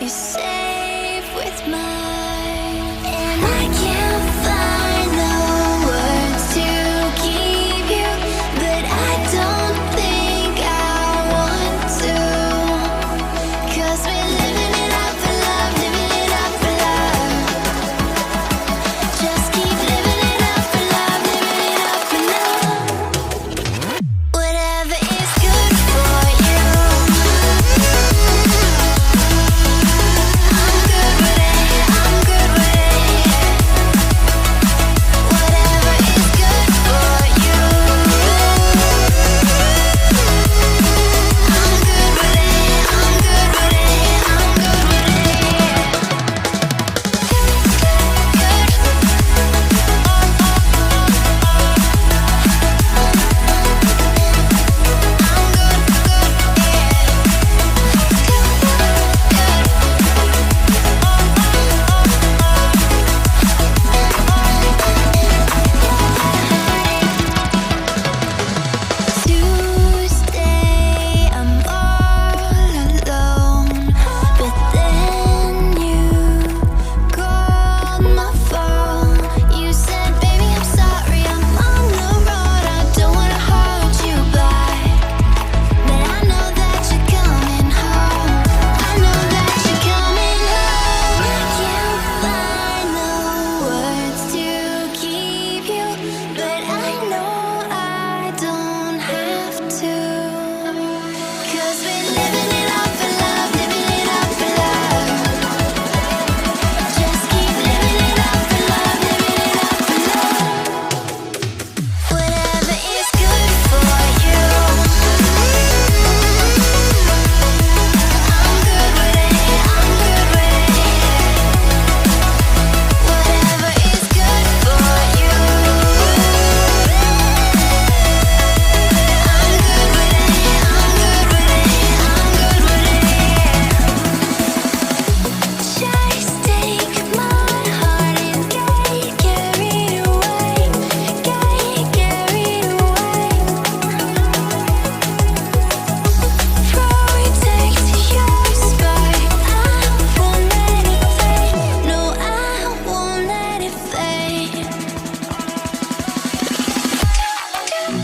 You're safe with mine, and I can't find the words to keep you, but I don't think I want to. 'Cause we're living it up for love, living it up for love. Just keep living it up for love, living it up for love. Whatever is good for you, I'm good with it, I'm good with it. Whatever is good for you, I'm good with it, I'm good with it, I'm good with it. Tuesday, I'm all alone, but then you called my phone. You said, "Baby, I'm sorry, I'm on the road. I don't wanna hold you back, but I know that you're coming home. I know that you're coming home." I can't find the words to keep you, but I know I don't have to. 'Cause we're living it up for love, living it up for love. Just keep living it up for love, living it up for love. Whatever is good for you, I'm good with it, I'm good with it. Whatever is good for you, I'm good with it, I'm good with it, I'm good with it. Just take my heart and get carried away, get carried away. Protect your spark, I won't let it fade. No, I won't let it fade.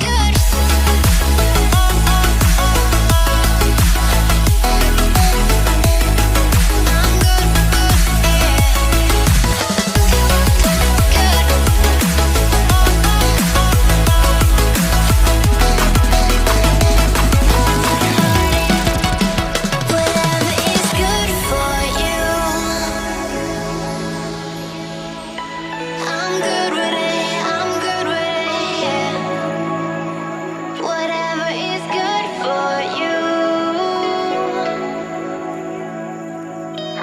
Good. I'm good, Whatever is good for you, I'm good with it, I'm good with it, yeah. Whatever is good for you,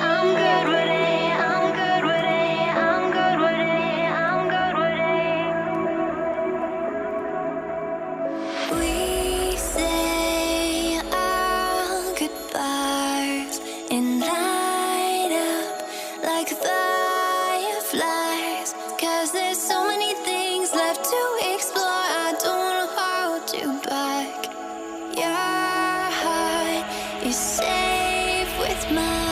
I'm good with it, I'm good with it, I'm good with it, I'm good with it. We say our goodbyes and light up like fireflies. 'Cause there's so many things left to explore. I don't wanna hold you back. Your heart is safe with mine.